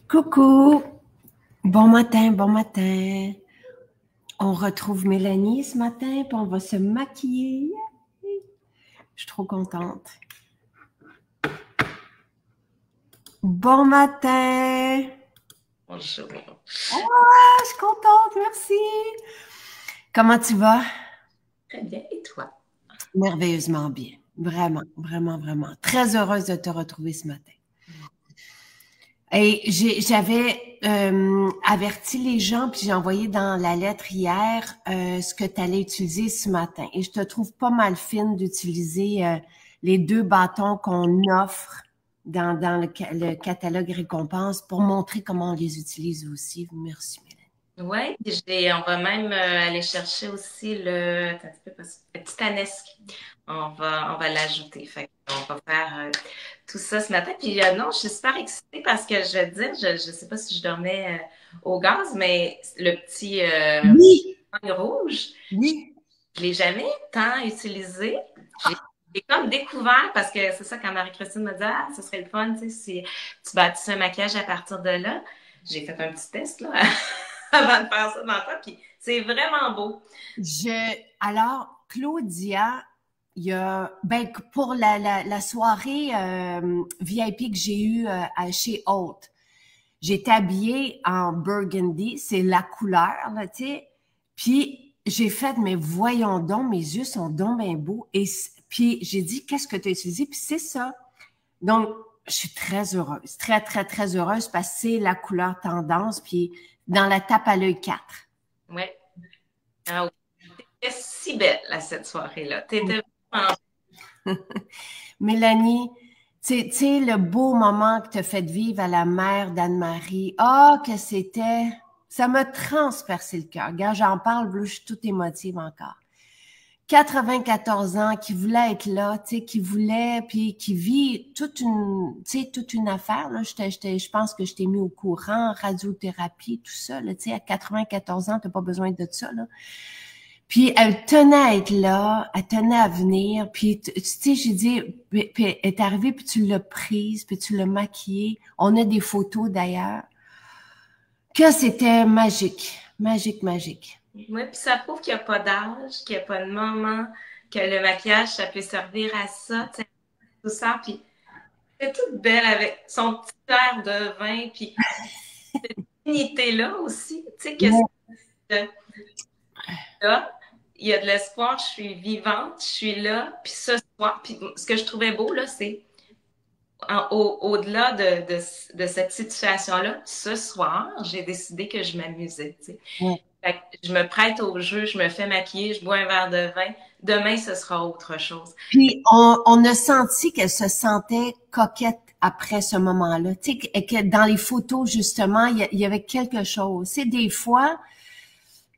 Coucou, bon matin, bon matin. On retrouve Mélanie ce matin, puis on va se maquiller. Je suis trop contente. Bon matin. Bonjour. Ah, je suis contente, merci. Comment tu vas? Très bien, et toi? Merveilleusement bien. Vraiment, vraiment, vraiment. Très heureuse de te retrouver ce matin. Et j'avais averti les gens, puis j'ai envoyé dans la lettre hier ce que tu allais utiliser ce matin. Et je te trouve pas mal fine d'utiliser les 2 bâtons qu'on offre dans le catalogue récompense pour montrer comment on les utilise aussi. Merci, Mélanie. Oui, on va même aller chercher aussi le titanesque. On va l'ajouter. Fait on va faire tout ça ce matin. Puis non, je suis super excitée parce que je veux dire, je sais pas si je dormais au gaz, mais le petit Oui. rouge, Oui. je l'ai jamais tant utilisé. J'ai comme découvert, parce que c'est ça, quand Marie-Christine me dit « Ah, ce serait le fun, tu sais, si tu bâtissais un maquillage à partir de là. » J'ai fait un petit test, là, avant de faire ça dans toi, puis c'est vraiment beau. Alors, Claudia, il y a, pour la soirée VIP que j'ai eue chez Haute, j'étais habillée en burgundy, c'est la couleur, là, tu sais, puis j'ai fait, mais voyons donc, mes yeux sont donc bien beaux, et puis j'ai dit, qu'est-ce que tu as utilisé? Puis c'est ça. Donc, je suis très heureuse, très, très, très heureuse, parce que c'est la couleur tendance, puis dans la tape à l'œil 4. Oui. Ah, t'étais si belle à cette soirée-là. T'étais vraiment... Mélanie, tu sais, le beau moment que tu as fait vivre à la mère d'Anne-Marie. Ah, que c'était... Ça m'a transpercé le cœur. Regarde, j'en parle, je suis toute émotive encore. 94 ans, qui voulait être là, tu sais, qui voulait, puis qui vit toute une affaire, là. Je pense que je t'ai mis au courant, radiothérapie, tout ça, là, tu sais, à 94 ans, t'as pas besoin de ça, là. Puis elle tenait à être là, elle tenait à venir, puis tu sais, j'ai dit, puis elle est arrivée, puis tu l'as prise, puis tu l'as maquillée. On a des photos d'ailleurs. Que c'était magique, magique, magique. Oui, puis ça prouve qu'il n'y a pas d'âge, qu'il n'y a pas de moment, que le maquillage, ça peut servir à ça, tu sais, tout ça, puis c'est toute belle avec son petit verre de vin, puis cette dignité-là aussi, tu sais, que là, il y a de l'espoir, je suis vivante, je suis là, puis ce soir, puis ce que je trouvais beau, là, c'est au-delà de cette situation-là, ce soir, j'ai décidé que je m'amusais, tu sais. Ouais. Fait que je me prête au jeu, je me fais maquiller, je bois un verre de vin. Demain, ce sera autre chose. Puis on a senti qu'elle se sentait coquette après ce moment-là. Tu sais, que dans les photos, justement, il y avait quelque chose. Tu sais, des fois,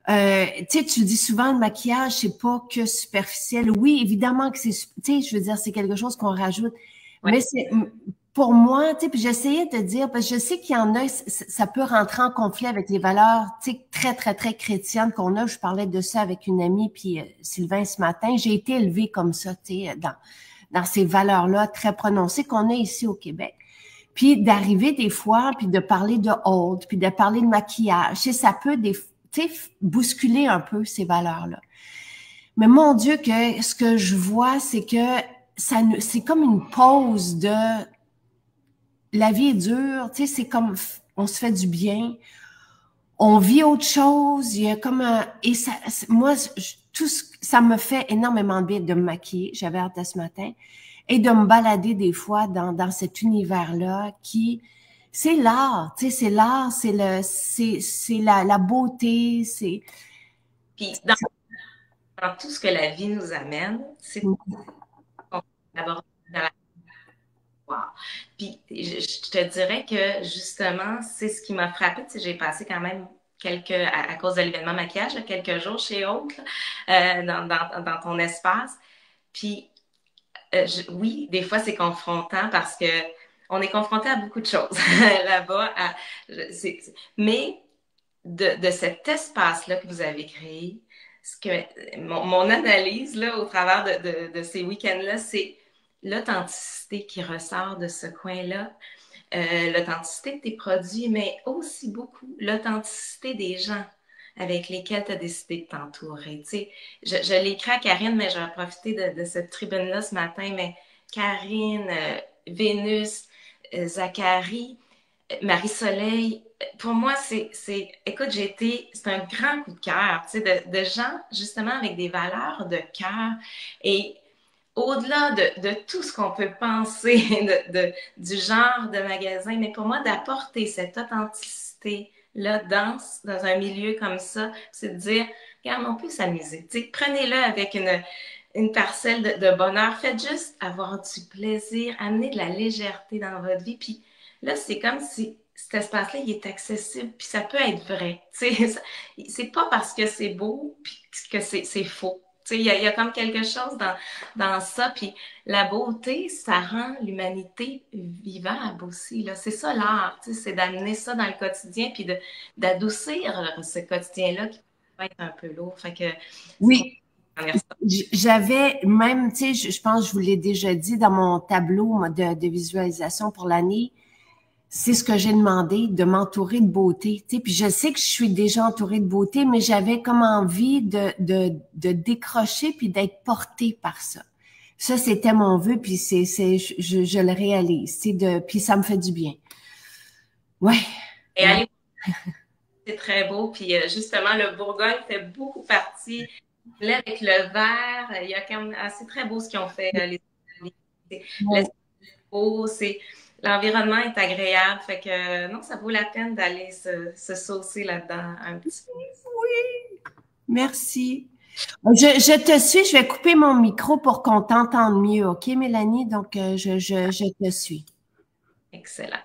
tu sais, tu dis souvent, le maquillage, c'est pas que superficiel. Oui, évidemment que c'est, tu sais, je veux dire, c'est quelque chose qu'on rajoute. Ouais. Mais c'est, pour moi, tu sais, puis j'essayais de dire, parce que je sais qu'il y en a, ça peut rentrer en conflit avec les valeurs, tu sais, très, très, très chrétiennes qu'on a. Je parlais de ça avec une amie, puis Sylvain ce matin. J'ai été élevée comme ça, tu sais, dans ces valeurs-là très prononcées qu'on a ici au Québec. Puis d'arriver des fois, puis de parler de old, puis de parler de maquillage, tu sais, ça peut bousculer un peu ces valeurs-là. Mais mon Dieu, que ce que je vois, c'est que c'est comme une pause de la vie est dure, tu sais, c'est comme on se fait du bien, on vit autre chose, il y a comme un et ça, moi, ça me fait énormément de bien de me maquiller. J'avais hâte de ce matin et de me balader des fois dans cet univers-là qui c'est l'art, tu sais, c'est l'art, c'est la beauté, c'est. Puis dans tout ce que la vie nous amène, c'est qu'on aborde dans la voir. Puis, je te dirais que, justement, c'est ce qui m'a frappée. Tu sais, j'ai passé quand même à cause de l'événement maquillage, là, quelques jours chez Haute, dans ton espace. Puis, oui, des fois, c'est confrontant parce que on est confronté à beaucoup de choses là-bas. Mais de cet espace-là que vous avez créé, mon analyse là, au travers de ces week-ends-là, c'est l'authenticité qui ressort de ce coin-là, l'authenticité de tes produits, mais aussi beaucoup l'authenticité des gens avec lesquels tu as décidé de t'entourer. Tu sais, je l'ai écrit à Karine, mais je vais profiter de cette tribune-là ce matin, mais Karine, Vénus, Zachary, Marie-Soleil, pour moi, écoute, c'est un grand coup de cœur, tu sais, de gens, justement, avec des valeurs de cœur. Et au-delà de tout ce qu'on peut penser du genre de magasin, mais pour moi, d'apporter cette authenticité-là dans un milieu comme ça, c'est de dire, regarde, on peut s'amuser. Tu sais, prenez-le avec une parcelle de bonheur. Faites juste avoir du plaisir, amener de la légèreté dans votre vie. Puis là, c'est comme si cet espace-là, il est accessible, puis ça peut être vrai. Tu sais, c'est pas parce que c'est beau puis que c'est faux. Tu sais, il y a comme quelque chose dans ça. Puis la beauté, ça rend l'humanité vivable aussi. Là. C'est ça l'art, tu sais, c'est d'amener ça dans le quotidien puis d'adoucir ce quotidien-là qui peut être un peu lourd. Fait que Oui. J'avais même, tu sais, je pense que je vous l'ai déjà dit dans mon tableau de visualisation pour l'année, c'est ce que j'ai demandé, de m'entourer de beauté. Tu sais, puis je sais que je suis déjà entourée de beauté, mais j'avais comme envie de décrocher puis d'être portée par ça. Ça, c'était mon vœu, puis je le réalise. Puis ça me fait du bien. Ouais. Et allez, c'est très beau. Puis justement, le Bourgogne fait beaucoup partie. Là, avec le vert, il y a quand même, c'est très beau ce qu'ils ont fait. L'environnement est agréable. Fait que non, ça vaut la peine d'aller se saucer là-dedans un petit peu. Oui. Merci. Je te suis, je vais couper mon micro pour qu'on t'entende mieux, OK, Mélanie? Donc, je te suis. Excellent.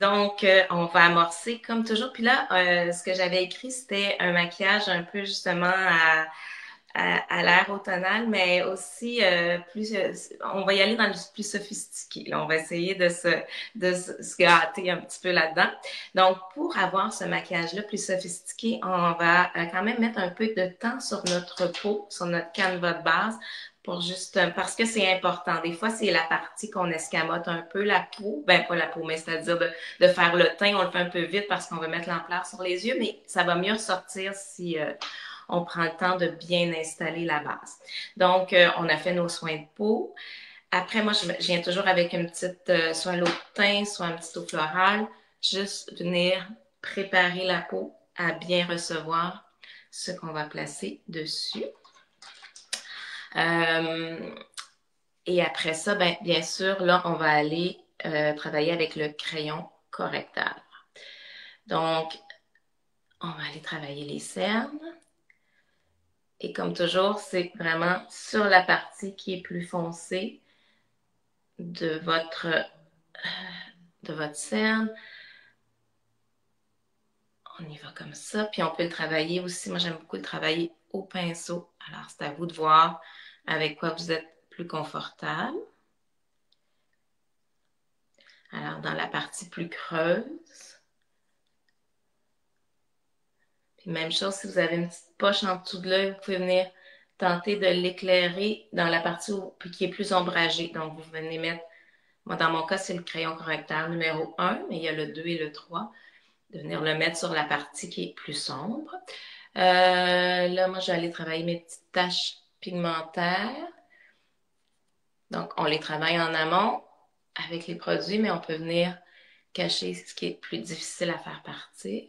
Donc, on va amorcer comme toujours. Puis là, ce que j'avais écrit, c'était un maquillage un peu justement à l'air automnal, mais aussi on va y aller dans le plus sophistiqué. Là. On va essayer de se gâter un petit peu là-dedans. Donc, pour avoir ce maquillage-là plus sophistiqué, on va quand même mettre un peu de temps sur notre peau, sur notre canevas de base, parce que c'est important. Des fois, c'est la partie qu'on escamote un peu, la peau. Ben, pas la peau, mais c'est-à-dire de faire le teint. On le fait un peu vite parce qu'on veut mettre l'ampleur sur les yeux, mais ça va mieux ressortir si on prend le temps de bien installer la base. Donc, on a fait nos soins de peau. Après, moi, je viens toujours avec une petite, soit l'eau de teint, soit un petit eau florale, juste venir préparer la peau à bien recevoir ce qu'on va placer dessus. Et après ça, ben, bien sûr, là, on va aller travailler avec le crayon correcteur. Donc, on va aller travailler les cernes. Et comme toujours, c'est vraiment sur la partie qui est plus foncée de votre cerne. On y va comme ça. Puis on peut le travailler aussi. Moi, j'aime beaucoup le travailler au pinceau. Alors, c'est à vous de voir avec quoi vous êtes plus confortable. Alors, dans la partie plus creuse. Puis même chose, si vous avez une petite poche en dessous de l'œil, vous pouvez venir tenter de l'éclairer dans la partie qui est plus ombragée. Donc, vous venez mettre, moi dans mon cas, c'est le crayon correcteur numéro 1, mais il y a le 2 et le 3. De venir le mettre sur la partie qui est plus sombre. Là, moi, je vais aller travailler mes petites taches pigmentaires. Donc, on les travaille en amont avec les produits, mais on peut venir cacher ce qui est plus difficile à faire partir.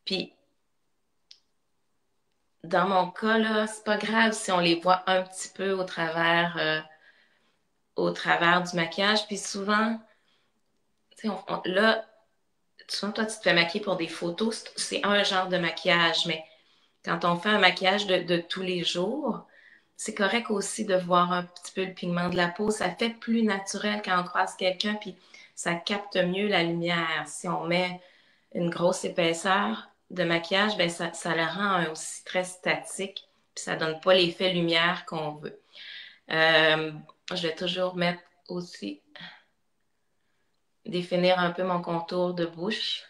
Puis, dans mon cas, là, c'est pas grave si on les voit un petit peu au travers du maquillage. Puis souvent, là, souvent, toi, tu te fais maquiller pour des photos. C'est un genre de maquillage, mais quand on fait un maquillage de tous les jours, c'est correct aussi de voir un petit peu le pigment de la peau. Ça fait plus naturel quand on croise quelqu'un, puis ça capte mieux la lumière. Si on met une grosse épaisseur de maquillage, ben ça le rend aussi très statique, puis ça donne pas l'effet lumière qu'on veut. Je vais toujours mettre aussi, définir un peu mon contour de bouche,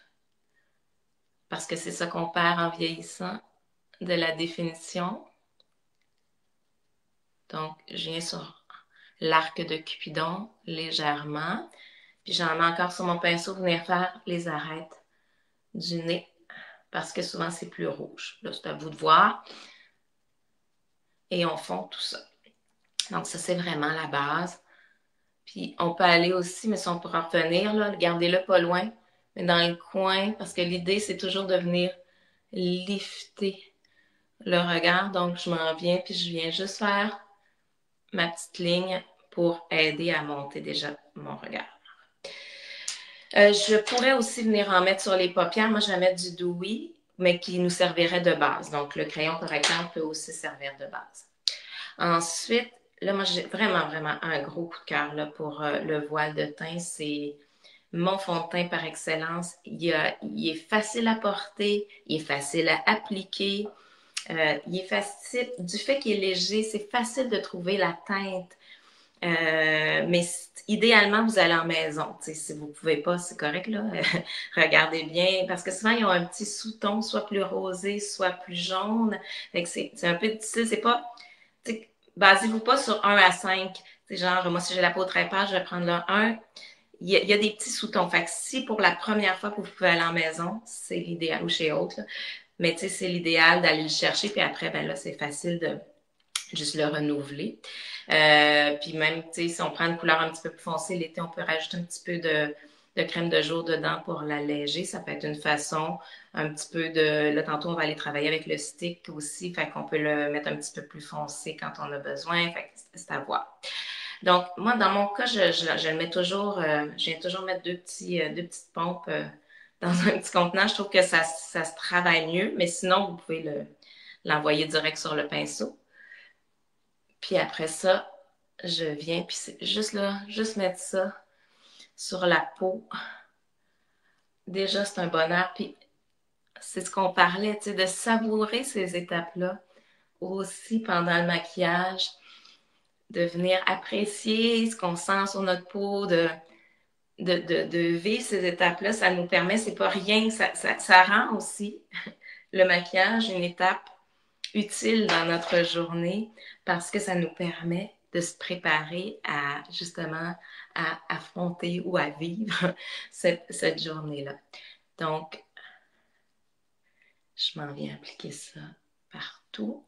parce que c'est ça qu'on perd en vieillissant, de la définition. Donc, je viens sur l'arc de Cupidon légèrement. Puis j'en mets encore sur mon pinceau, venir faire les arêtes du nez, parce que souvent c'est plus rouge. Là, c'est à vous de voir. Et on fond tout ça. Donc, ça, c'est vraiment la base. Puis, on peut aller aussi, mais si on pourra revenir, là, gardez-le pas loin, mais dans le coin, parce que l'idée, c'est toujours de venir lifter le regard. Donc, je m'en viens, puis je viens juste faire ma petite ligne pour aider à monter déjà mon regard. Je pourrais aussi venir en mettre sur les paupières. Moi, je vais mettre du Dewy, mais qui nous servirait de base. Donc, le crayon correcteur peut aussi servir de base. Ensuite, là, moi, j'ai vraiment, vraiment un gros coup de cœur là, pour le voile de teint. C'est mon fond de teint par excellence. Il est facile à porter, il est facile à appliquer. Il est facile, du fait qu'il est léger, c'est facile de trouver la teinte. Mais idéalement, vous allez en maison. T'sais, si vous ne pouvez pas, c'est correct, là. Regardez bien, parce que souvent, ils ont un petit sous-ton, soit plus rosé, soit plus jaune. Fait que c'est un peu difficile. C'est pas... Basez-vous pas sur 1 à 5. C'est genre, moi, si j'ai la peau très pâle, je vais prendre le 1. Il y a des petits sous-tons. Fait que si pour la première fois que vous pouvez aller en maison, c'est l'idéal, ou chez autre, là. Mais tu sais, c'est l'idéal d'aller le chercher, puis après, ben là, c'est facile de juste le renouveler. Puis même, tu sais, si on prend une couleur un petit peu plus foncée, l'été, on peut rajouter un petit peu de crème de jour dedans pour l'alléger. Ça peut être une façon, un petit peu de... Là, tantôt, on va aller travailler avec le stick aussi, fait qu'on peut le mettre un petit peu plus foncé quand on a besoin, fait que c'est à voir. Donc, moi, dans mon cas, je le mets toujours, je viens toujours mettre deux petites pompes dans un petit contenant. Je trouve que ça se travaille mieux, mais sinon, vous pouvez l'envoyer direct sur le pinceau. Puis après ça, je viens, puis c'est juste là, juste mettre ça sur la peau. Déjà, c'est un bonheur. Puis c'est ce qu'on parlait, tu sais, de savourer ces étapes-là aussi pendant le maquillage, de venir apprécier ce qu'on sent sur notre peau, de vivre ces étapes-là. Ça nous permet, c'est pas rien, ça rend aussi le maquillage une étape utile dans notre journée parce que ça nous permet de se préparer à justement à affronter ou à vivre cette journée-là. Donc, je m'en viens appliquer ça partout.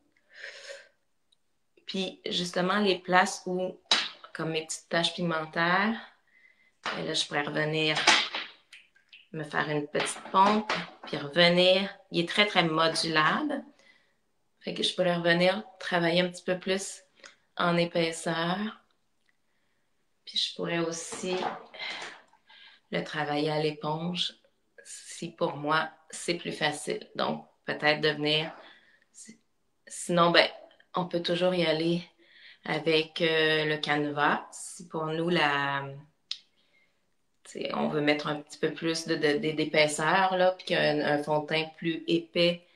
Puis, justement, les places où, comme mes petites taches pigmentaires, et là, je pourrais revenir me faire une petite pompe, puis revenir. Il est très, très modulable. Fait que je pourrais revenir travailler un petit peu plus en épaisseur. Puis je pourrais aussi le travailler à l'éponge si pour moi c'est plus facile. Donc peut-être de venir. Sinon, ben, on peut toujours y aller avec le canevas. Si pour nous, on veut mettre un petit peu plus d'épaisseur, là, puis qu'un fond de teint plus épais.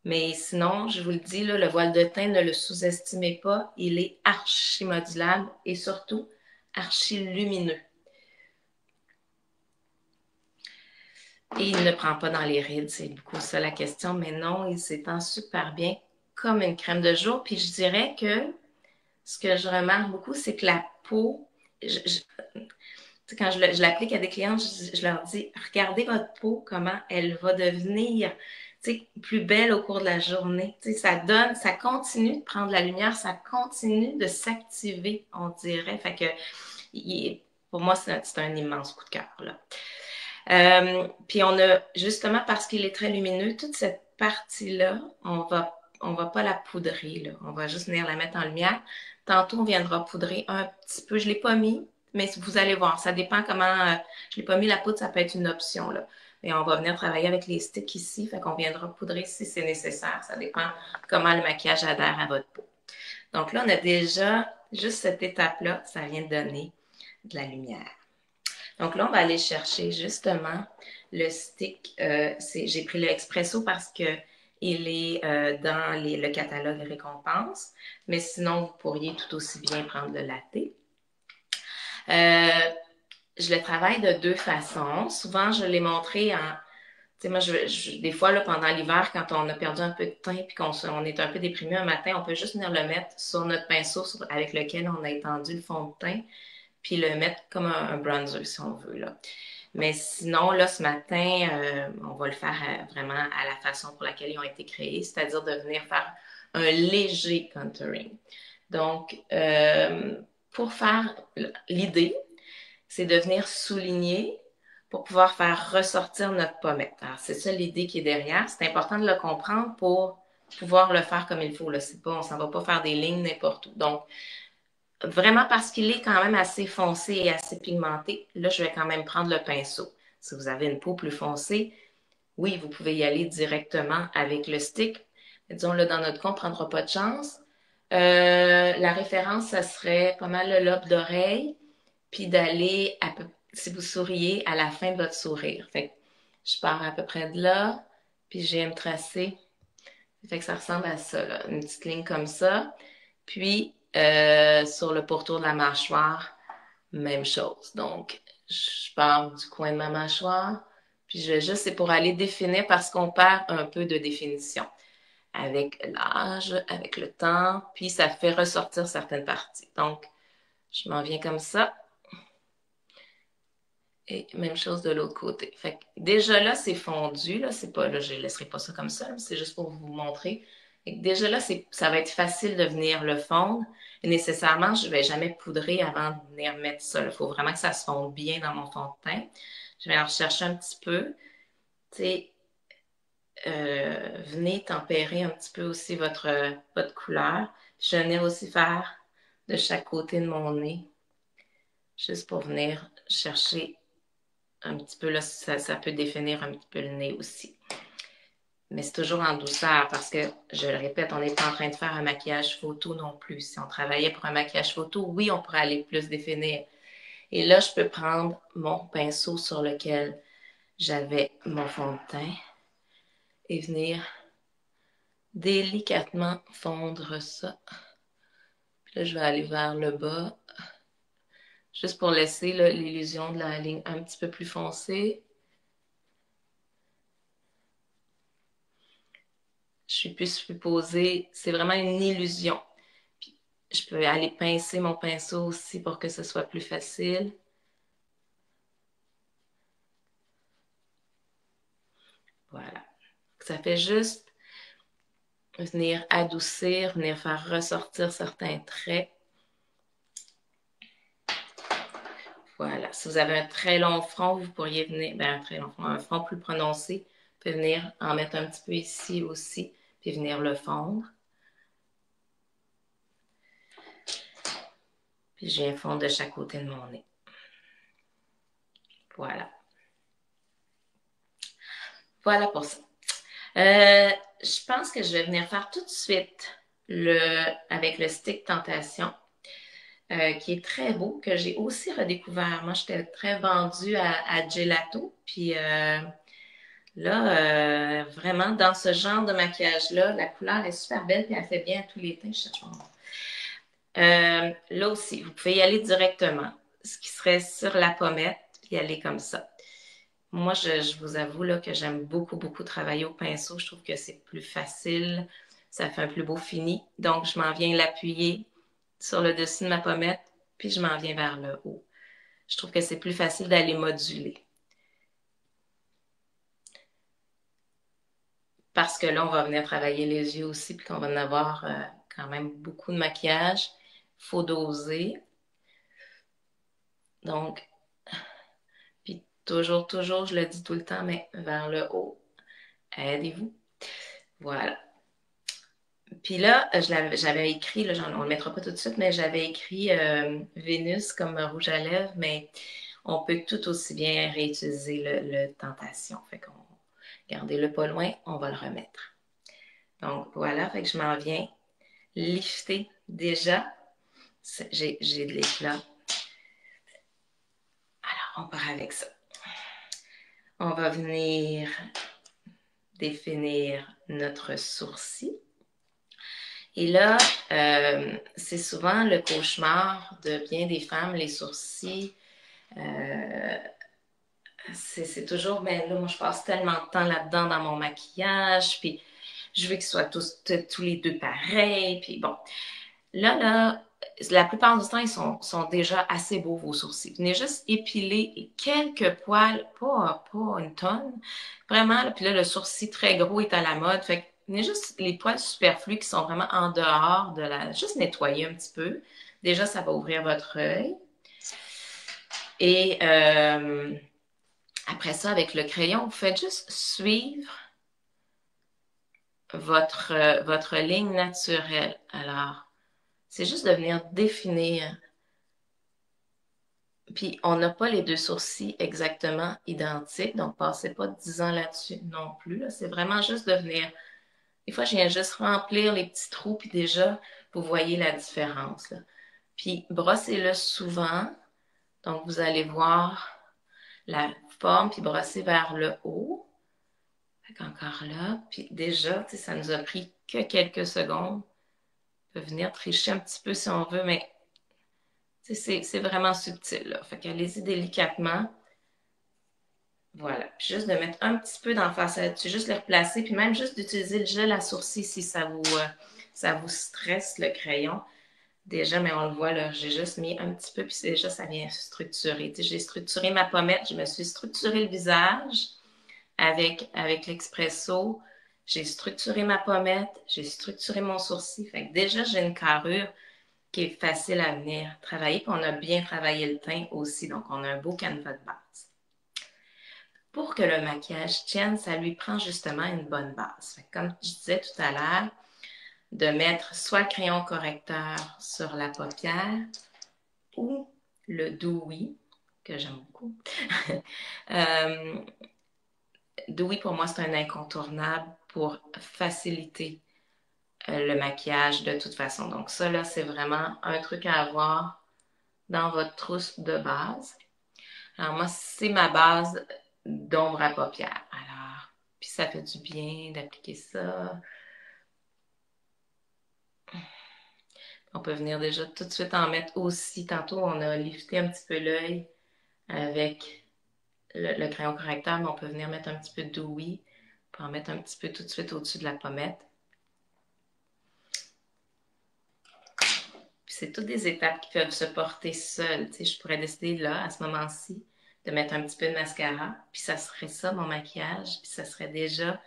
Mais sinon, je vous le dis, là, le voile de teint, ne le sous-estimez pas. Il est archi modulable et surtout archi lumineux. Et il ne prend pas dans les rides, c'est beaucoup ça la question. Mais non, il s'étend super bien comme une crème de jour. Puis je dirais que ce que je remarque beaucoup, c'est que la peau... quand je l'applique à des clients, je leur dis, regardez votre peau, comment elle va devenir plus belle au cours de la journée. Ça continue de prendre la lumière, ça continue de s'activer, on dirait. Fait que pour moi, c'est un immense coup de cœur, là. Puis on a, justement, parce qu'il est très lumineux, toute cette partie-là, on va pas la poudrer, là. On va juste venir la mettre en lumière. Tantôt, on viendra poudrer un petit peu. Je l'ai pas mis, mais vous allez voir, ça dépend comment... je l'ai pas mis la poudre, ça peut être une option, là. Et on va venir travailler avec les sticks ici, fait qu'on viendra poudrer si c'est nécessaire. Ça dépend comment le maquillage adhère à votre peau. Donc là, on a déjà juste cette étape-là, ça vient de donner de la lumière. Donc là, on va aller chercher justement le stick. J'ai pris le Expresso parce que il est dans le catalogue récompense, mais sinon, vous pourriez tout aussi bien prendre le latte. Je le travaille de deux façons. Souvent, je l'ai montré en... Tu sais, moi, des fois, là, pendant l'hiver, quand on a perdu un peu de teint et qu'on est un peu déprimé un matin, on peut juste venir le mettre sur notre pinceau avec lequel on a étendu le fond de teint, puis le mettre comme un bronzer, si on veut, là. Mais sinon, là, ce matin, on va le faire vraiment à la façon pour laquelle ils ont été créés, c'est-à-dire de venir faire un léger contouring. Donc, pour faire l'idée, c'est de venir souligner pour pouvoir faire ressortir notre pommette. Alors, c'est ça l'idée qui est derrière. C'est important de le comprendre pour pouvoir le faire comme il faut. Là. C'est pas, on s'en va pas faire des lignes n'importe où. Donc, vraiment parce qu'il est quand même assez foncé et assez pigmenté, là, je vais quand même prendre le pinceau. Si vous avez une peau plus foncée, oui, vous pouvez y aller directement avec le stick. Mais disons, là, dans notre cas, on ne prendra pas de chance. La référence, ça serait pas mal le lobe d'oreille, puis d'aller, si vous souriez, à la fin de votre sourire. Fait que je pars à peu près de là, puis j'ai me tracer. Fait que ça ressemble à ça, là, une petite ligne comme ça. Puis, sur le pourtour de la mâchoire, même chose. Donc, je pars du coin de ma mâchoire, puis je vais juste, c'est pour aller définir parce qu'on perd un peu de définition avec l'âge, avec le temps, puis ça fait ressortir certaines parties. Donc, je m'en viens comme ça. Et même chose de l'autre côté. Fait que déjà là, c'est fondu. Là, c'est pas, là, je ne laisserai pas ça comme ça, c'est juste pour vous montrer. Et déjà là, ça va être facile de venir le fondre. Et nécessairement, je ne vais jamais poudrer avant de venir mettre ça. Il faut vraiment que ça se fonde bien dans mon fond de teint. Je vais en rechercher un petit peu. Tu sais, venez tempérer un petit peu aussi votre couleur. Je vais venir aussi faire de chaque côté de mon nez, juste pour venir chercher un petit peu, là, ça peut définir un petit peu le nez aussi. Mais c'est toujours en douceur parce que, je le répète, on n'est pas en train de faire un maquillage photo non plus. Si on travaillait pour un maquillage photo, oui, on pourrait aller plus définir. Et là, je peux prendre mon pinceau sur lequel j'avais mon fond de teint et venir délicatement fondre ça. Puis là, je vais aller vers le bas, juste pour laisser l'illusion de la ligne un petit peu plus foncée. Je suis plus supposée, c'est vraiment une illusion. Puis, je peux aller pincer mon pinceau aussi pour que ce soit plus facile. Voilà. Ça fait juste venir adoucir, venir faire ressortir certains traits. Voilà. Si vous avez un très long front, vous pourriez venir, un très long front, un front plus prononcé, vous pouvez venir en mettre un petit peu ici aussi, puis venir le fondre. Puis je viens fondre de chaque côté de mon nez. Voilà. Voilà pour ça. Je pense que je vais venir faire tout de suite avec le stick Tentation, qui est très beau, que j'ai aussi redécouvert. Moi, j'étais très vendue à Gelato, puis là, vraiment, dans ce genre de maquillage-là, la couleur est super belle, puis elle fait bien à tous les teints. Je cherche mon nom. Là aussi, vous pouvez y aller directement, ce qui serait sur la pommette, puis y aller comme ça. Moi, je vous avoue là, que j'aime beaucoup, beaucoup travailler au pinceau. Je trouve que c'est plus facile. Ça fait un plus beau fini. Donc, je m'en viens l'appuyer sur le dessus de ma pommette, puis je m'en viens vers le haut. Je trouve que c'est plus facile d'aller moduler. Parce que là, on va venir travailler les yeux aussi, puis qu'on va en avoir quand même beaucoup de maquillage. Il faut doser. Donc, puis toujours, je le dis tout le temps, mais vers le haut. Aidez-vous. Voilà. Puis là, j'avais écrit, là, on ne le mettra pas tout de suite, mais j'avais écrit Vénus comme rouge à lèvres, mais on peut tout aussi bien réutiliser le Tentation. Fait qu'on gardez-le pas loin, on va le remettre. Donc voilà, fait que je m'en viens lifté déjà. J'ai de l'éclat. Alors, on part avec ça. On va venir définir notre sourcil. Et là, c'est souvent le cauchemar de bien des femmes, les sourcils. C'est toujours, mais là, moi, je passe tellement de temps là-dedans dans mon maquillage, puis je veux qu'ils soient tous les deux pareils, puis bon. Là, la plupart du temps, ils sont déjà assez beaux, vos sourcils. Venez juste épiler quelques poils, pas une tonne. Vraiment, là, puis là, le sourcil très gros est à la mode. Fait que venez juste les poils superflus qui sont vraiment en dehors de la... Juste nettoyer un petit peu. Déjà, ça va ouvrir votre œil. Et après ça, avec le crayon, vous faites juste suivre votre ligne naturelle. Alors, c'est juste de venir définir. Puis, on n'a pas les deux sourcils exactement identiques, donc passez pas 10 ans là-dessus non plus. Là. C'est vraiment juste de venir... Des fois, je viens juste remplir les petits trous, puis déjà, vous voyez la différence. Là. Puis, brossez-le souvent. Donc, vous allez voir la forme, puis brossez vers le haut. Fait encore là, puis déjà, ça nous a pris que quelques secondes. On peut venir tricher un petit peu si on veut, mais c'est vraiment subtil. Là. Fait qu'allez-y délicatement. Voilà. Puis juste de mettre un petit peu d'en face là-dessus, juste le replacer, puis même juste d'utiliser le gel à sourcils si ça vous stresse le crayon. Déjà, mais on le voit, là, j'ai juste mis un petit peu, puis déjà, ça vient structurer. J'ai structuré ma pommette, je me suis structuré le visage avec l'Expresso. J'ai structuré ma pommette, j'ai structuré mon sourcil. Fait que déjà, j'ai une carrure qui est facile à venir travailler. Puis on a bien travaillé le teint aussi, donc on a un beau canevas de base. Pour que le maquillage tienne, ça lui prend justement une bonne base. Fait que comme je disais tout à l'heure, de mettre soit le crayon correcteur sur la paupière ou le Dewy, que j'aime beaucoup. Dewy, pour moi, c'est un incontournable pour faciliter le maquillage de toute façon. Donc ça, là, c'est vraiment un truc à avoir dans votre trousse de base. Alors moi, c'est ma base d'ombre à paupières. Alors, puis ça fait du bien d'appliquer ça. On peut venir déjà tout de suite en mettre aussi. Tantôt, on a lifté un petit peu l'œil avec le crayon correcteur, mais on peut venir mettre un petit peu de Dewy. On peut en mettre un petit peu tout de suite au-dessus de la pommette. Puis c'est toutes des étapes qui peuvent se porter seules. Tu sais, je pourrais décider là, à ce moment-ci, de mettre un petit peu de mascara, puis ça serait ça, mon maquillage, puis ça serait déjà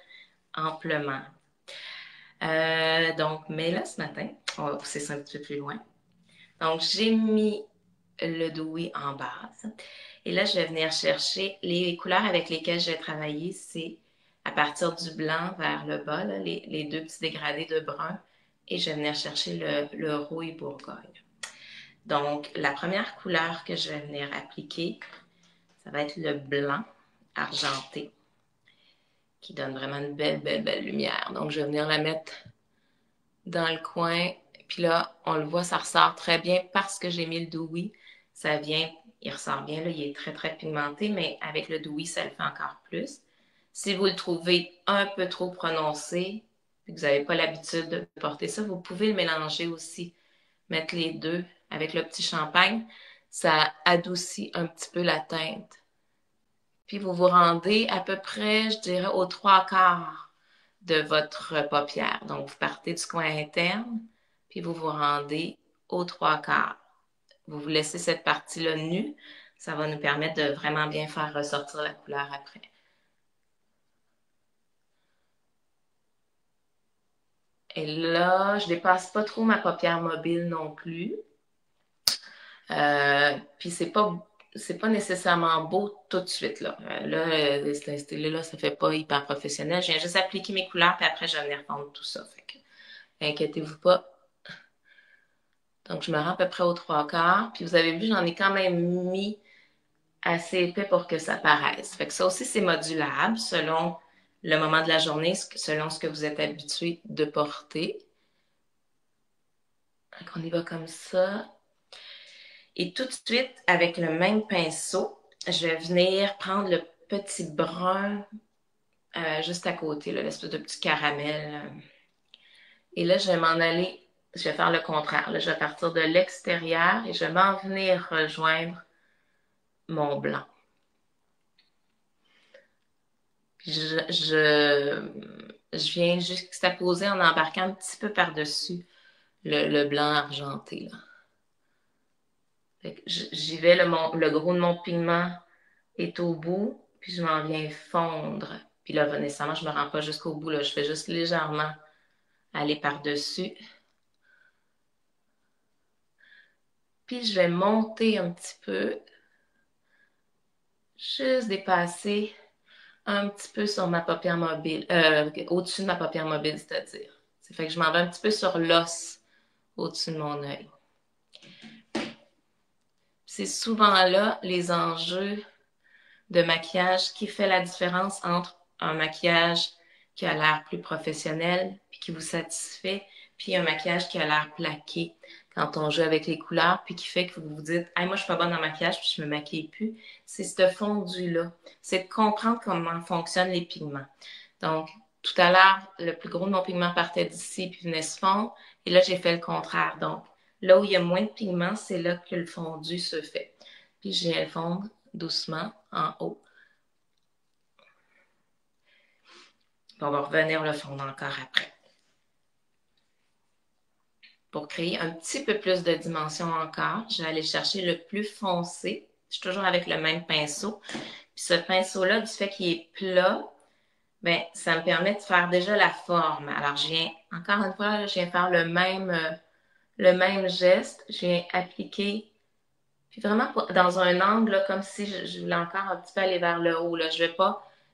amplement. Donc, mais là, ce matin, on va pousser ça un petit peu plus loin. Donc, j'ai mis le Dewy en base. Et là, je vais venir chercher les couleurs avec lesquelles je vais travailler. C'est à partir du blanc vers le bas, là, les deux petits dégradés de brun. Et je vais venir chercher le rouille Bourgogne. Donc, la première couleur que je vais venir appliquer, ça va être le blanc argenté, qui donne vraiment une belle, belle, belle lumière. Donc, je vais venir la mettre dans le coin. Puis là, on le voit, ça ressort très bien parce que j'ai mis le Dewy. Ça vient, il ressort bien, là, il est très, très pigmenté, mais avec le Dewy, ça le fait encore plus. Si vous le trouvez un peu trop prononcé, et que vous n'avez pas l'habitude de porter ça, vous pouvez le mélanger aussi. Mettre les deux avec le petit champagne, ça adoucit un petit peu la teinte. Puis vous vous rendez à peu près, je dirais, aux 3/4 de votre paupière. Donc, vous partez du coin interne, puis vous vous rendez aux 3/4. Vous vous laissez cette partie-là nue. Ça va nous permettre de vraiment bien faire ressortir la couleur après. Et là, je dépasse pas trop ma paupière mobile non plus. Puis c'est pas nécessairement beau tout de suite, là. Là, cet installé-là, ça fait pas hyper professionnel. Je viens juste appliquer mes couleurs, puis après, je vais venir fondre tout ça. Fait que, inquiétez-vous pas. Donc, je me rends à peu près aux 3/4. Puis vous avez vu, j'en ai quand même mis assez épais pour que ça paraisse. Fait que ça aussi, c'est modulable selon le moment de la journée, selon ce que vous êtes habitué de porter. Donc, on y va comme ça. Et tout de suite, avec le même pinceau, je vais venir prendre le petit brun juste à côté, l'espèce de petit caramel. Et là, je vais m'en aller, je vais faire le contraire. Là, je vais partir de l'extérieur et je vais m'en venir rejoindre mon blanc. Puis je viens juxtaposer en embarquant un petit peu par-dessus le blanc argenté. J'y vais, le gros de mon pigment est au bout, puis je m'en viens fondre. Puis là, nécessairement, je ne me rends pas jusqu'au bout. Là. Je fais juste légèrement aller par-dessus. Puis je vais monter un petit peu, juste dépasser un petit peu sur ma paupière mobile, au-dessus de ma paupière mobile, c'est-à-dire. Ça fait que je m'en vais un petit peu sur l'os au-dessus de mon œil. C'est souvent là les enjeux de maquillage qui fait la différence entre un maquillage qui a l'air plus professionnel puis qui vous satisfait, puis un maquillage qui a l'air plaqué quand on joue avec les couleurs, puis qui fait que vous vous dites « Hey, moi, je suis pas bonne en maquillage, puis je me maquille plus ». C'est ce fondu-là. C'est de comprendre comment fonctionnent les pigments. Donc, tout à l'heure, le plus gros de mon pigment partait d'ici, puis venait se fondre. Et là, j'ai fait le contraire. Donc, là où il y a moins de pigment, c'est là que le fondu se fait. Puis, je viens le fondre doucement en haut. Puis on va revenir le fondre encore après. Pour créer un petit peu plus de dimension encore, je vais aller chercher le plus foncé. Je suis toujours avec le même pinceau. Puis ce pinceau-là, du fait qu'il est plat, ben, ça me permet de faire déjà la forme. Alors, je viens, encore une fois, je viens faire le même geste. Je viens appliquer, puis vraiment dans un angle, là, comme si je voulais encore un petit peu aller vers le haut. Là. Je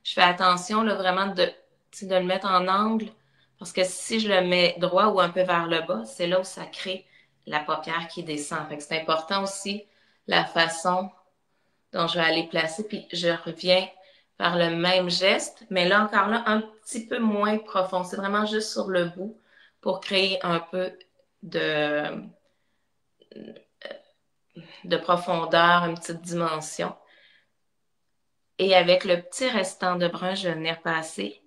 fais attention là, vraiment de le mettre en angle, parce que si je le mets droit ou un peu vers le bas, c'est là où ça crée la paupière qui descend. Fait que c'est important aussi la façon dont je vais aller placer, puis je reviens par le même geste, mais là encore là, un petit peu moins profond. C'est vraiment juste sur le bout pour créer un peu de profondeur, une petite dimension. Et avec le petit restant de brun, je vais venir passer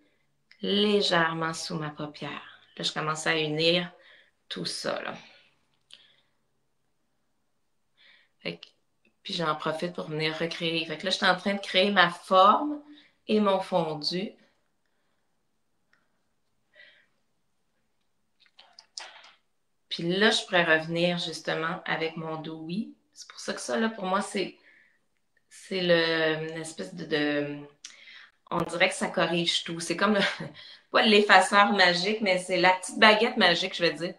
légèrement sous ma paupière. Là, je commence à unir tout ça. Là. Puis j'en profite pour venir recréer. Fait que là, je suis en train de créer ma forme et mon fondu. Puis là, je pourrais revenir justement avec mon doui. C'est pour ça que ça, là, pour moi, c'est une espèce on dirait que ça corrige tout. C'est comme pas l'effaceur magique, mais c'est la petite baguette magique, je veux dire.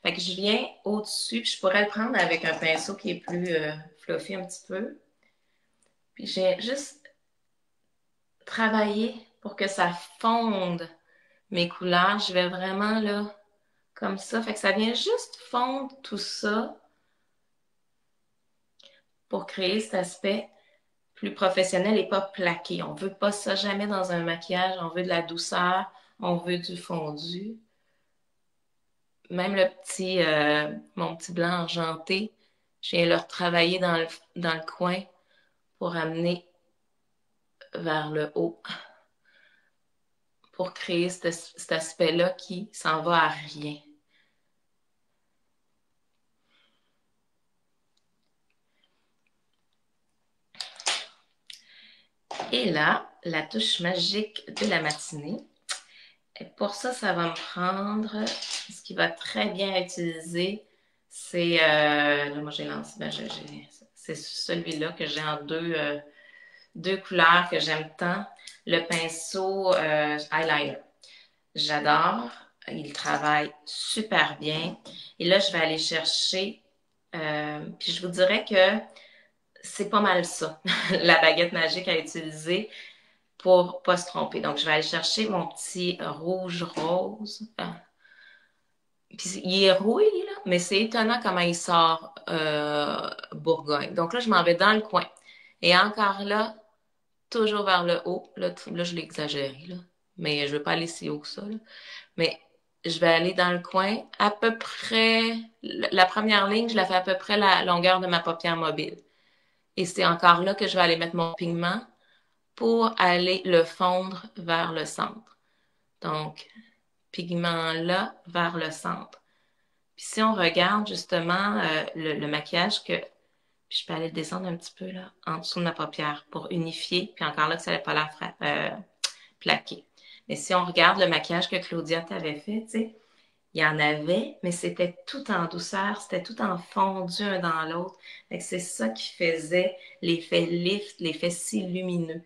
Fait que je viens au-dessus, puis je pourrais le prendre avec un pinceau qui est plus fluffy un petit peu. Puis j'ai juste travaillé pour que ça fonde mes couleurs. Je vais vraiment là, comme ça. Fait que ça vient juste fondre tout ça pour créer cet aspect plus professionnel et pas plaqué. On veut pas ça jamais dans un maquillage. On veut de la douceur, on veut du fondu. Même mon petit blanc argenté, je viens le retravailler dans le coin pour amener vers le haut, pour créer cet aspect-là qui s'en va à rien. Et là, la touche magique de la matinée. Et pour ça, ça va me prendre, ce qui va très bien utiliser, c'est, là, moi j'ai lancé, c'est celui-là que j'ai en deux couleurs que j'aime tant, le pinceau eyeliner. J'adore, il travaille super bien. Et là, je vais aller chercher, puis je vous dirais que c'est pas mal ça, la baguette magique à utiliser pour pas se tromper. Donc, je vais aller chercher mon petit rouge rose. Puis, il est rouillé, là, mais c'est étonnant comment il sort Bourgogne. Donc là, je m'en vais dans le coin. Et encore là, toujours vers le haut. Là je l'ai exagéré, là. Mais je ne veux pas aller si haut que ça, là. Mais je vais aller dans le coin, à peu près, la première ligne, je la fais à peu près la longueur de ma paupière mobile. Et c'est encore là que je vais aller mettre mon pigment pour aller le fondre vers le centre. Donc, pigment là vers le centre. Puis si on regarde justement le maquillage que puis je peux aller le descendre un petit peu là, en dessous de ma paupière pour unifier, puis encore là que ça n'avait pas l'air plaqué. Mais si on regarde le maquillage que Claudia t'avait fait, tu sais, il y en avait, mais c'était tout en douceur, c'était tout en fondu un dans l'autre. Fait que c'est ça qui faisait l'effet lift, l'effet si lumineux.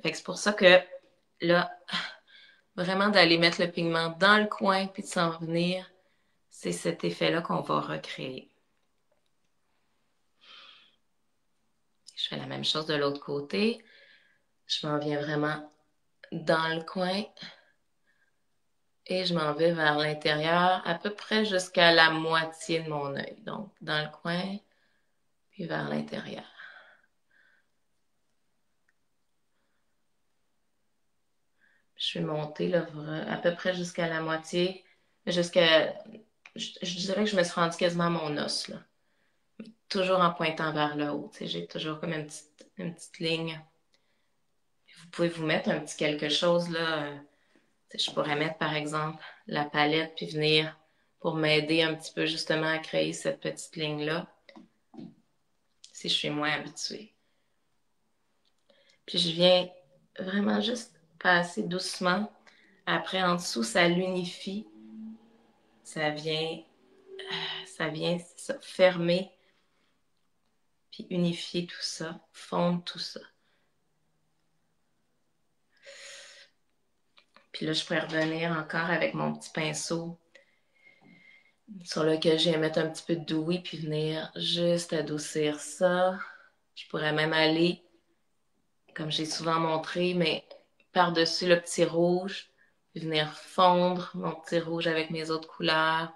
Fait que c'est pour ça que là, vraiment d'aller mettre le pigment dans le coin puis de s'en venir, c'est cet effet-là qu'on va recréer. Je fais la même chose de l'autre côté. Je m'en viens vraiment dans le coin et je m'en vais vers l'intérieur, à peu près jusqu'à la moitié de mon œil. Donc, dans le coin, puis vers l'intérieur. Je vais monter là, à peu près jusqu'à la moitié, jusqu'à, je dirais que je me suis rendue quasiment à mon os, là. Toujours en pointant vers le haut. J'ai toujours comme une petite ligne. Vous pouvez vous mettre un petit quelque chose là. Je pourrais mettre par exemple la palette puis venir pour m'aider un petit peu justement à créer cette petite ligne-là si je suis moins habituée. Puis je viens vraiment juste passer doucement. Après, en dessous, ça l'unifie. Ça vient fermer puis unifier tout ça, fondre tout ça. Puis là, je pourrais revenir encore avec mon petit pinceau sur lequel je viens mettre un petit peu de douille puis venir juste adoucir ça. Je pourrais même aller, comme j'ai souvent montré, mais par-dessus le petit rouge, puis venir fondre mon petit rouge avec mes autres couleurs.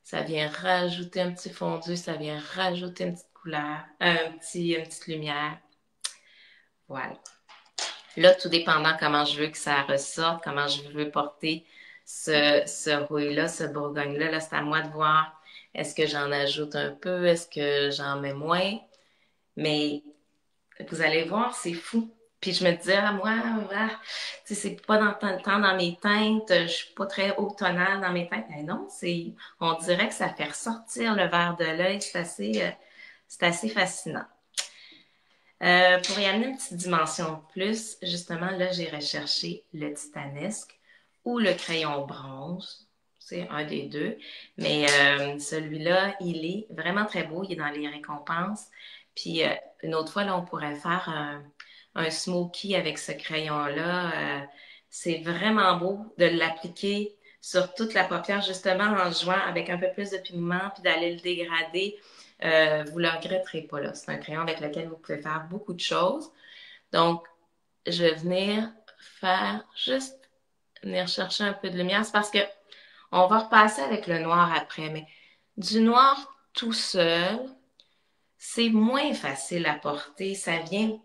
Ça vient rajouter un petit fondu, ça vient rajouter une petite couleur, une petite lumière. Voilà. Là, tout dépendant comment je veux que ça ressorte, comment je veux porter ce rouille-là, ce bourgogne-là, là, c'est à moi de voir est-ce que j'en ajoute un peu, est-ce que j'en mets moins. Mais vous allez voir, c'est fou. Puis je me disais, ah, moi, c'est pas tant dans mes teintes, je suis pas très haut tonale dans mes teintes. Mais non, on dirait que ça fait ressortir le vert de l'œil, c'est assez fascinant. Pour y amener une petite dimension de plus, justement, là, j'ai recherché le titanesque ou le crayon bronze. C'est un des deux. Mais celui-là, il est vraiment très beau. Il est dans les récompenses. Puis une autre fois, là, on pourrait faire un smoky avec ce crayon-là. C'est vraiment beau de l'appliquer sur toute la paupière, justement, en jouant avec un peu plus de pigment, puis d'aller le dégrader. Vous ne le regretterez pas, là. C'est un crayon avec lequel vous pouvez faire beaucoup de choses. Donc, je vais venir venir chercher un peu de lumière. C'est parce que on va repasser avec le noir après, mais du noir tout seul, c'est moins facile à porter. Ça vient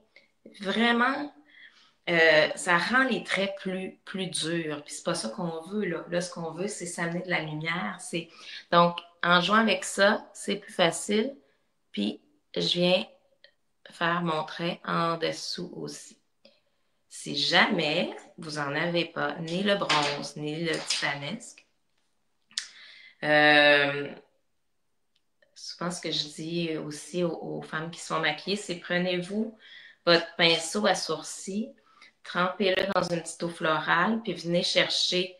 vraiment, ça rend les traits plus durs. Puis c'est pas ça qu'on veut, là. Là, ce qu'on veut, c'est s'amener de la lumière. Donc, en jouant avec ça, c'est plus facile. Puis, je viens faire mon trait en dessous aussi. Si jamais vous n'en avez pas, ni le bronze, ni le titanesque, souvent ce que je dis aussi aux femmes qui sont maquillées, c'est prenez-vous votre pinceau à sourcils, trempez-le dans une petite eau florale, puis venez chercher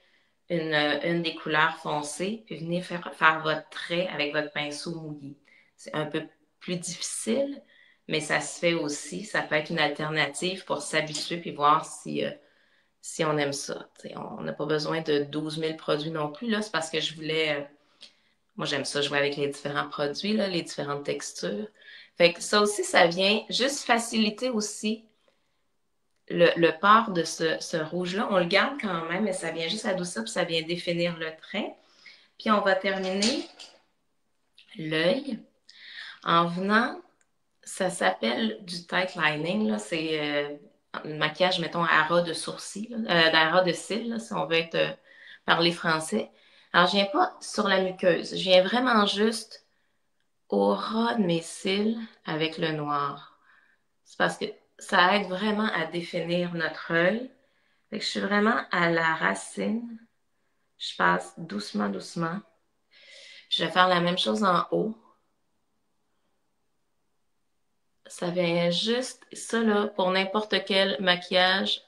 une des couleurs foncées, puis venez faire votre trait avec votre pinceau mouillé. C'est un peu plus difficile, mais ça se fait aussi. Ça peut être une alternative pour s'habituer puis voir si on aime ça. T'sais, on n'a pas besoin de 12 000 produits non plus. Là. C'est parce que je voulais... moi, j'aime ça jouer avec les différents produits, là, les différentes textures. Fait que ça aussi, ça vient juste faciliter aussi le port de ce rouge-là. On le garde quand même, mais ça vient juste adoucir puis ça vient définir le trait. Puis on va terminer l'œil en venant, ça s'appelle du tight lining, là. C'est maquillage, mettons, à ras de sourcils, à ras de cils, là, si on veut être parler français. Alors, je viens pas sur la muqueuse. Je viens vraiment juste au ras de mes cils avec le noir. C'est parce que ça aide vraiment à définir notre œil. Fait que je suis vraiment à la racine. Je passe doucement, doucement. Je vais faire la même chose en haut. Ça vient juste, ça là, pour n'importe quel maquillage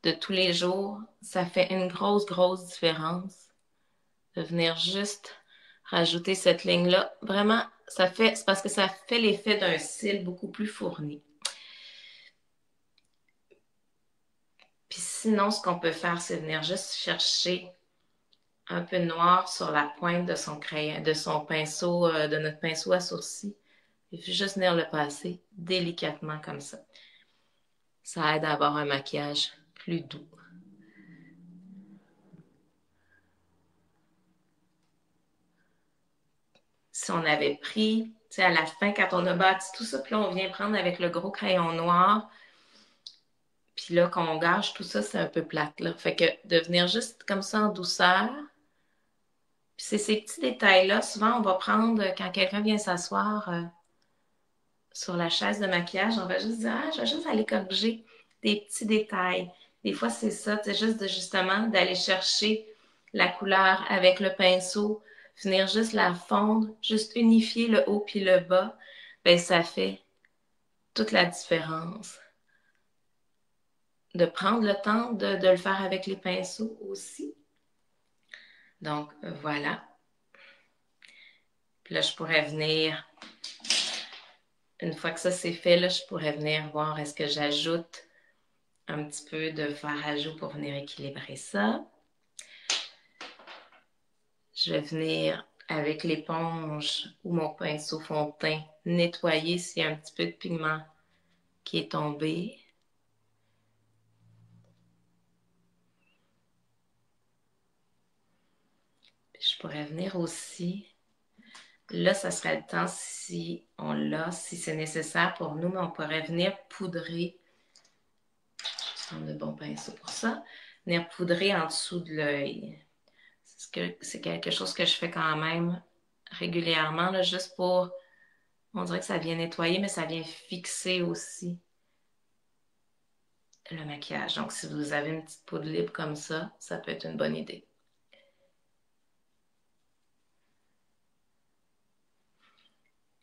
de tous les jours, ça fait une grosse, grosse différence de venir juste rajouter cette ligne-là. Vraiment, c'est parce que ça fait l'effet d'un cil beaucoup plus fourni. Puis sinon, ce qu'on peut faire, c'est venir juste chercher un peu de noir sur la pointe de son crayon, de son pinceau, de notre pinceau à sourcils. Et puis juste venir le passer délicatement comme ça. Ça aide à avoir un maquillage plus doux. Si on avait pris, tu sais, à la fin, quand on a bâti tout ça, puis là, on vient prendre avec le gros crayon noir, puis là, quand on gâche tout ça, c'est un peu plate, là. Fait que de venir juste comme ça en douceur, puis c'est ces petits détails-là, souvent, on va prendre, quand quelqu'un vient s'asseoir sur la chaise de maquillage, on va juste dire, ah, je vais juste aller corriger des petits détails. Des fois, c'est ça, c'est juste justement d'aller chercher la couleur avec le pinceau, venir juste la fondre, juste unifier le haut puis le bas, ben ça fait toute la différence. De prendre le temps de le faire avec les pinceaux aussi. Donc, voilà. Puis là, je pourrais venir, une fois que ça c'est fait, là, je pourrais venir voir est-ce que j'ajoute un petit peu de fard à joues pour venir équilibrer ça. Je vais venir avec l'éponge ou mon pinceau fond de teint nettoyer s'il y a un petit peu de pigment qui est tombé. Puis je pourrais venir aussi, là ça serait le temps si on l'a, si c'est nécessaire pour nous, mais on pourrait venir poudrer. Je vais prendre le bon pinceau pour ça. Venir poudrer en dessous de l'œil. C'est quelque chose que je fais quand même régulièrement, là, juste pour, on dirait que ça vient nettoyer, mais ça vient fixer aussi le maquillage. Donc, si vous avez une petite poudre libre comme ça peut être une bonne idée.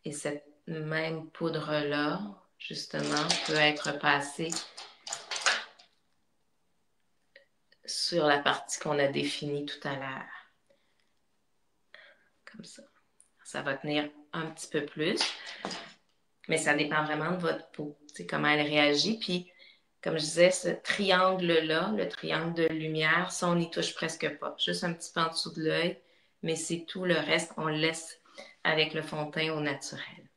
Et cette même poudre-là, justement, peut être passée sur la partie qu'on a définie tout à l'heure. Comme ça. Ça va tenir un petit peu plus. Mais ça dépend vraiment de votre peau. C'est comment elle réagit. Puis, comme je disais, ce triangle-là, le triangle de lumière, ça, on n'y touche presque pas. Juste un petit peu en dessous de l'œil. Mais c'est tout. Le reste, on laisse avec le fond de teint au naturel.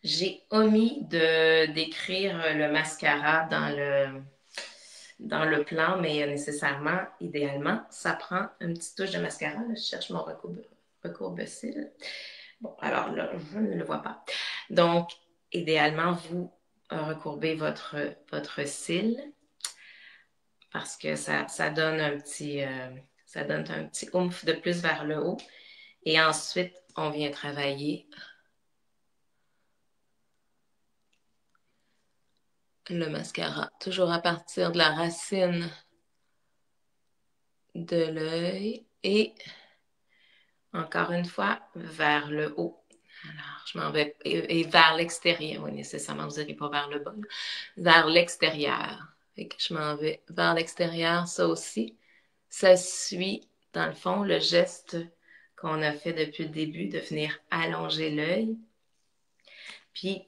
J'ai omis d'écrire le mascara dans le plan, mais nécessairement, idéalement, ça prend une petite touche de mascara. Là, je cherche mon recourbe-cils. Bon, alors là, je ne le vois pas. Donc, idéalement, vous recourbez votre cil parce que ça donne un petit oomph de plus vers le haut. Et ensuite, on vient travailler le mascara, toujours à partir de la racine de l'œil et encore une fois vers le haut. Alors, je m'en vais et vers l'extérieur. Oui, nécessairement, vous n'irez pas vers le bas, vers l'extérieur. Fait que je m'en vais vers l'extérieur, ça aussi. Ça suit, dans le fond, le geste qu'on a fait depuis le début de venir allonger l'œil. Puis,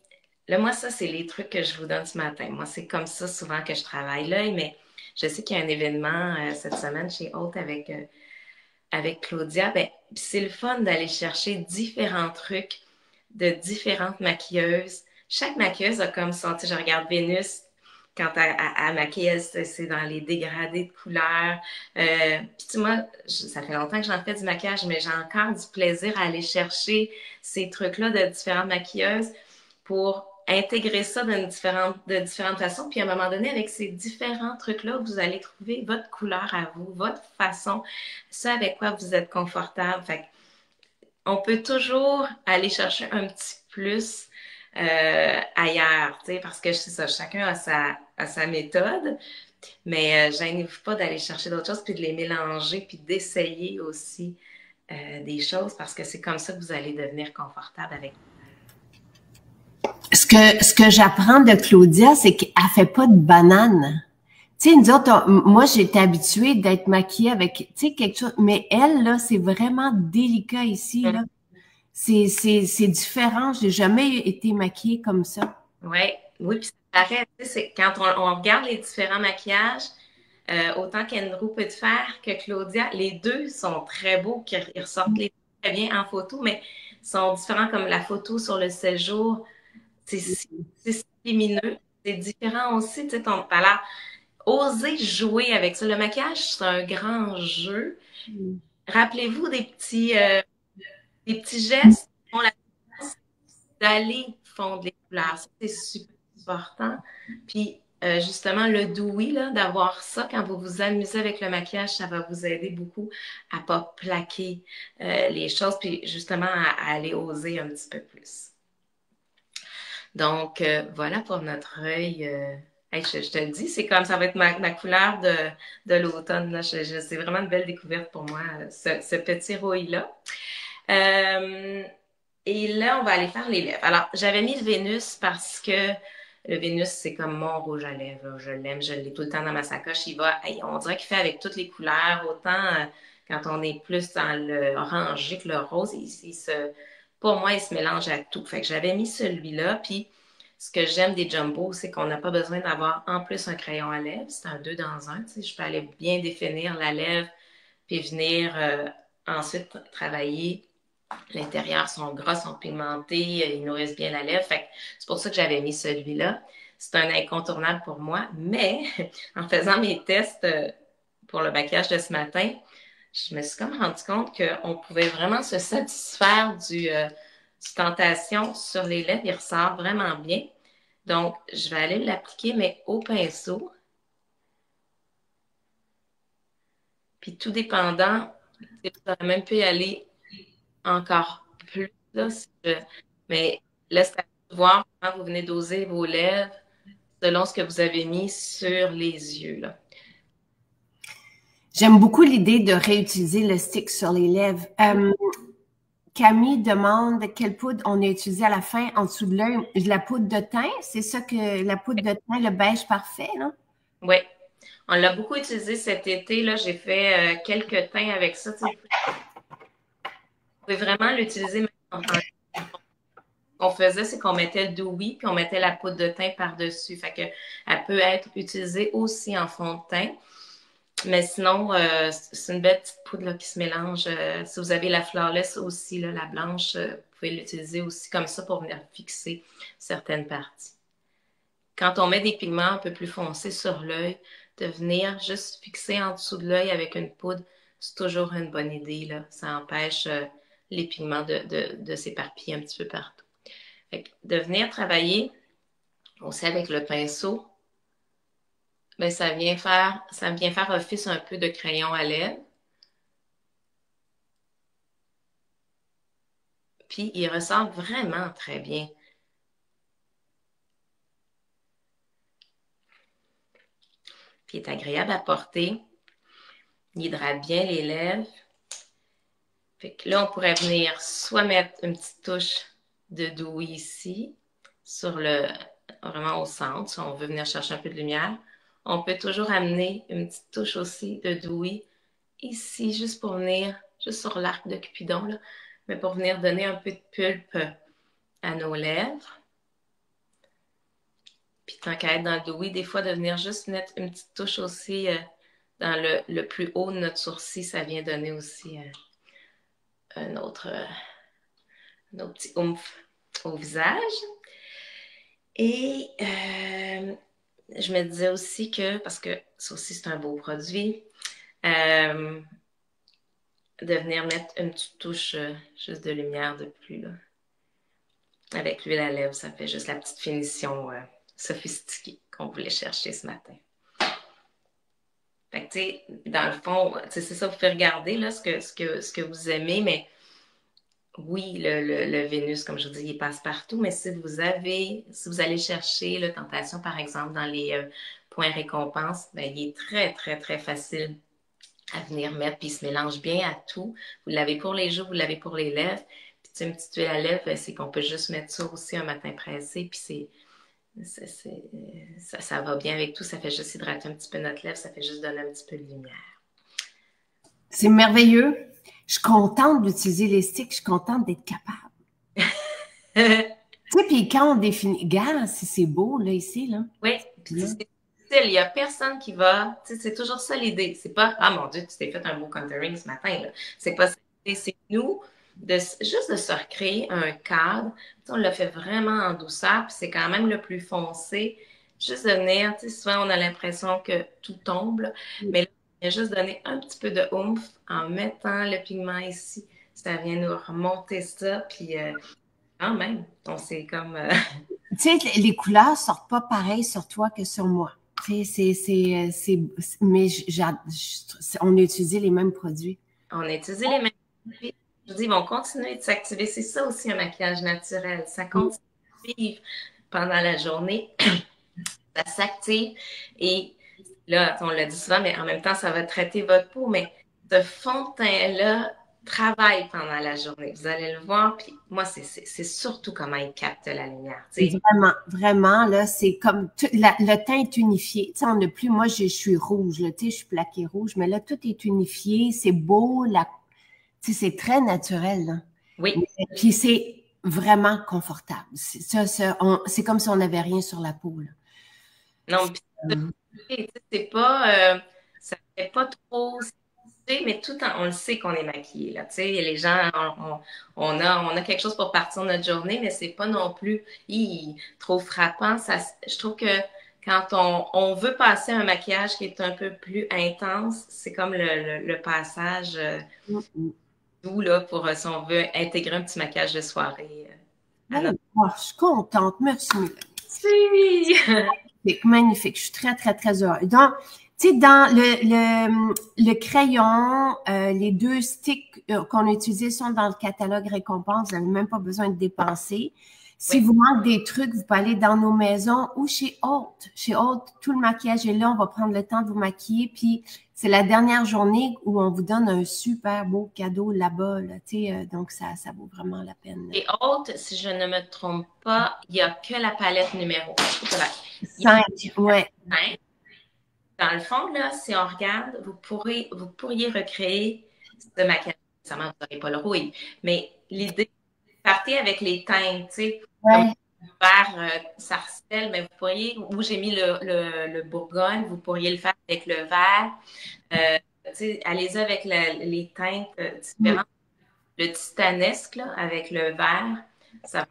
là, moi, ça, c'est les trucs que je vous donne ce matin. Moi, c'est comme ça souvent que je travaille l'œil, mais je sais qu'il y a un événement cette semaine chez Haute avec Claudia. Ben, c'est le fun d'aller chercher différents trucs de différentes maquilleuses. Chaque maquilleuse a comme son, tu sais, je regarde Vénus, quand elle maquille, c'est dans les dégradés de couleurs. Puis tu moi, ça fait longtemps que j'en fais du maquillage, mais j'ai encore du plaisir à aller chercher ces trucs-là de différentes maquilleuses pour intégrer ça de différentes façons. Puis à un moment donné, avec ces différents trucs-là, vous allez trouver votre couleur à vous, votre façon, ce avec quoi vous êtes confortable. Fait on peut toujours aller chercher un petit plus ailleurs, tu sais, parce que c'est ça, chacun a sa méthode, mais gênez-vous pas d'aller chercher d'autres choses, puis de les mélanger, puis d'essayer aussi des choses, parce que c'est comme ça que vous allez devenir confortable avec. Ce que j'apprends de Claudia, c'est qu'elle fait pas de banane. Tu sais, nous autres, moi, j'étais habituée d'être maquillée avec, tu sais, quelque chose, mais elle, là, c'est vraiment délicat ici, là. C'est différent. J'ai jamais été maquillée comme ça. Ouais, oui, puis ça paraît, tu sais, c'est quand on regarde les différents maquillages, autant qu'Andrew peut te faire que Claudia, les deux sont très beaux, ils ressortent les deux très bien en photo, mais sont différents comme la photo sur le séjour. C'est si lumineux. C'est différent aussi, tu sais, ton alors, oser jouer avec ça. Le maquillage, c'est un grand jeu. Rappelez-vous des petits gestes qui font la différence d'aller fondre les couleurs. Ça, c'est super important. Puis, justement, le doui, là, d'avoir ça quand vous vous amusez avec le maquillage, ça va vous aider beaucoup à pas plaquer les choses, puis justement à aller oser un petit peu plus. Donc, voilà pour notre œil. Hey, je te le dis, c'est comme ça va être ma couleur de l'automne. Là. C'est vraiment une belle découverte pour moi, ce petit rouille-là. Et là, on va aller faire les lèvres. Alors, j'avais mis le Vénus parce que le Vénus, c'est comme mon rouge à lèvres. Là. Je l'aime, je l'ai tout le temps dans ma sacoche. On dirait qu'il fait avec toutes les couleurs. Autant quand on est plus dans le orangé que le rose, pour moi, il se mélange à tout. Fait que j'avais mis celui-là. Puis, ce que j'aime des Jumbo, c'est qu'on n'a pas besoin d'avoir en plus un crayon à lèvres. C'est un deux dans un. Tu sais, je peux aller bien définir la lèvre puis venir ensuite travailler. L'intérieur sont gras, sont pigmentés, ils nourrissent bien la lèvre. Fait c'est pour ça que j'avais mis celui-là. C'est un incontournable pour moi. Mais en faisant mes tests pour le maquillage de ce matin, je me suis comme rendu compte qu'on pouvait vraiment se satisfaire du Tentation sur les lèvres. Il ressort vraiment bien. Donc, je vais aller l'appliquer, mais au pinceau. Puis tout dépendant, j'aurais même pu y aller encore plus. Là, mais là, c'est à vous de voir comment vous venez doser vos lèvres selon ce que vous avez mis sur les yeux. Là. J'aime beaucoup l'idée de réutiliser le stick sur les lèvres. Camille demande quelle poudre on a utilisé à la fin en dessous de l'œil. La poudre de teint, c'est ça que la poudre de teint, le beige parfait, là? Oui. On l'a beaucoup utilisé cet été. Là, j'ai fait quelques teints avec ça. Vous pouvez vraiment l'utiliser même en temps. Ce qu'on faisait, c'est qu'on mettait le dewy puis on mettait la poudre de teint par-dessus. Fait que elle peut être utilisée aussi en fond de teint. Mais sinon, c'est une belle petite poudre là, qui se mélange. Si vous avez la Flawless aussi, là, la blanche, vous pouvez l'utiliser aussi comme ça pour venir fixer certaines parties. Quand on met des pigments un peu plus foncés sur l'œil, de venir juste fixer en dessous de l'œil avec une poudre, c'est toujours une bonne idée. Là. Ça empêche les pigments de s'éparpiller un petit peu partout. Fait que de venir travailler aussi avec le pinceau, ben, ça vient faire office un peu de crayon à lèvres. Puis il ressort vraiment très bien. Puis il est agréable à porter. Il hydrate bien les lèvres. Fait que là, on pourrait venir soit mettre une petite touche de dewy ici, vraiment au centre, si on veut venir chercher un peu de lumière. On peut toujours amener une petite touche aussi de dewy ici, juste pour venir, juste sur l'arc de Cupidon, là, mais pour venir donner un peu de pulpe à nos lèvres. Puis tant qu'à être dans le dewy, des fois, de venir juste mettre une petite touche aussi dans le plus haut de notre sourcil, ça vient donner aussi un autre petit oomph au visage. Et je me disais aussi que, parce que ça aussi c'est un beau produit, de venir mettre une petite touche juste de lumière de plus. Là. avec l'huile à lèvres, ça fait juste la petite finition sophistiquée qu'on voulait chercher ce matin. Fait que, tu sais, dans le fond, c'est ça, vous pouvez regarder là, ce que vous aimez, mais oui, le Vénus, comme je vous dis, il passe partout, mais si vous allez chercher la tentation, par exemple, dans les points récompenses, ben, il est très, très, très facile à venir mettre, puis il se mélange bien à tout. Vous l'avez pour les joues, vous l'avez pour les lèvres. Puis, tu sais, une petite huile à lèvres, c'est qu'on peut juste mettre ça aussi un matin pressé, puis ça va bien avec tout. Ça fait juste hydrater un petit peu notre lèvre, ça fait juste donner un petit peu de lumière. C'est merveilleux. Je suis contente d'utiliser les sticks, je suis contente d'être capable. Tu sais, puis quand on définit, regarde, si c'est beau, là, ici, là. Oui, puis c'est difficile, il n'y a personne qui va, tu sais, c'est toujours ça l'idée. C'est pas, ah mon Dieu, tu t'es fait un beau contouring ce matin, là. C'est pas ça. C'est nous, juste de se recréer un cadre. On l'a fait vraiment en douceur, puis c'est quand même le plus foncé. Juste de venir, tu sais, souvent on a l'impression que tout tombe, là, mais là, il y a juste donner un petit peu de oomph en mettant le pigment ici. Ça vient nous remonter ça, puis quand même, on s'est comme... Tu sais, les couleurs sortent pas pareil sur toi que sur moi. Tu sais, mais on a utilisé les mêmes produits. On a utilisé les mêmes produits. Je vous dis, ils vont continuer de s'activer. C'est ça aussi un maquillage naturel. Ça continue de vivre pendant la journée. Ça s'active. Et là, on l'a dit souvent, mais en même temps, ça va traiter votre peau. Mais ce fond de teint-là travaille pendant la journée. Vous allez le voir. Puis moi, c'est surtout comment il capte la lumière. Vraiment, vraiment, là, c'est comme le teint est unifié. Tu sais, on n'a plus, moi, je suis rouge, là, tu sais, je suis plaquée rouge, mais là, tout est unifié, c'est beau, tu sais, c'est très naturel, là. Oui. Puis c'est vraiment confortable. C'est comme si on n'avait rien sur la peau, là. Non, puis c'est pas, ça fait pas trop, mais tout on le sait qu'on est maquillé, là. Tu sais, les gens, on a quelque chose pour partir notre journée, mais c'est pas non plus trop frappant. Je trouve que quand on veut passer un maquillage qui est un peu plus intense, c'est comme le passage doux, là, pour si on veut intégrer un petit maquillage de soirée. Je suis contente. Merci, Mélanie. Si! Magnifique. Je suis très, très, très heureuse. Donc, tu sais, dans le crayon, les 2 sticks qu'on a utilisés sont dans le catalogue récompense. Vous n'avez même pas besoin de dépenser. Si vous manque des trucs, vous pouvez aller dans nos maisons ou chez Haute. Chez Haute, tout le maquillage est là. On va prendre le temps de vous maquiller. Puis, c'est la dernière journée où on vous donne un super beau cadeau là-bas. Là, donc, ça vaut vraiment la peine. Et Haute, si je ne me trompe pas, il n'y a que la palette numéro 5, ouais. Dans le fond, là, si on regarde, vous pourriez recréer ce maquillage. Nécessairement, vous n'aurez pas le rouille. Mais l'idée, partez avec les teintes, tu sais. Comme le vert sarcelle, mais vous pourriez, où j'ai mis le Bourgogne, vous pourriez le faire avec le vert. Tu sais, allez-y avec les teintes différentes. Le titanesque, là, avec le vert, ça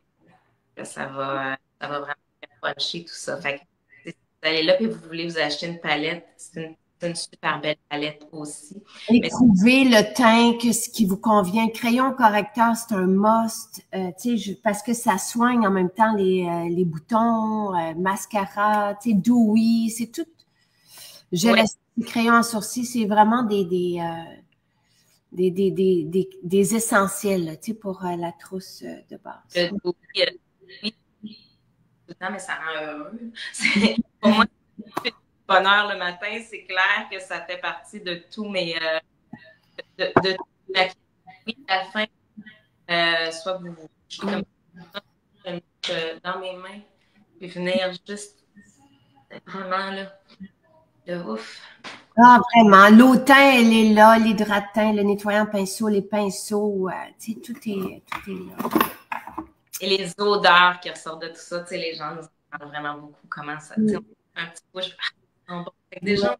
va vraiment puncher tout ça. Fait que, si vous allez là et vous voulez vous acheter une palette, c'est une super belle palette aussi. Et trouvez le teint ce qui vous convient. Crayon correcteur, c'est un must, parce que ça soigne en même temps les boutons, mascara, dewy, c'est tout. Crayon à sourcils, c'est vraiment des essentiels, pour la trousse de base. Oui, tout le temps, mais ça rend heureux. Pour moi, c'est bonheur le matin, c'est clair que ça fait partie de tous mes... oui, à la fin, soit vous... Je suis comme dans mes mains, puis venir juste vraiment là, ouf. Ah, vraiment. L'eau teint, elle est là, l'hydratant, le nettoyant pinceau, les pinceaux, tout est là. Et les odeurs qui ressortent de tout ça, les gens nous en parlent vraiment beaucoup. Comment ça, un petit peu, déjà,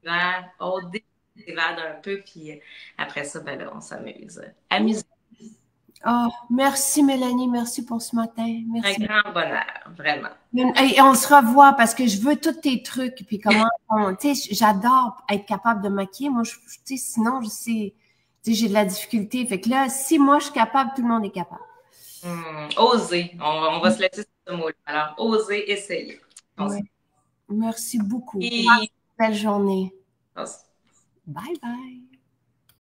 verre, un peu, puis après ça, ben là, on s'amuse. Amusez. Oh, merci Mélanie, merci pour ce matin. Merci. Un grand bonheur, vraiment. Et on se revoit parce que je veux tous tes trucs, puis comment, j'adore être capable de maquiller. Moi, sinon, j'ai de la difficulté. Fait que là, si moi, je suis capable, tout le monde est capable. Oser. On va se laisser sur ce mot-là. Alors, oser, essayer. Ouais. Merci beaucoup. Et... Belle journée. Pense- Bye bye.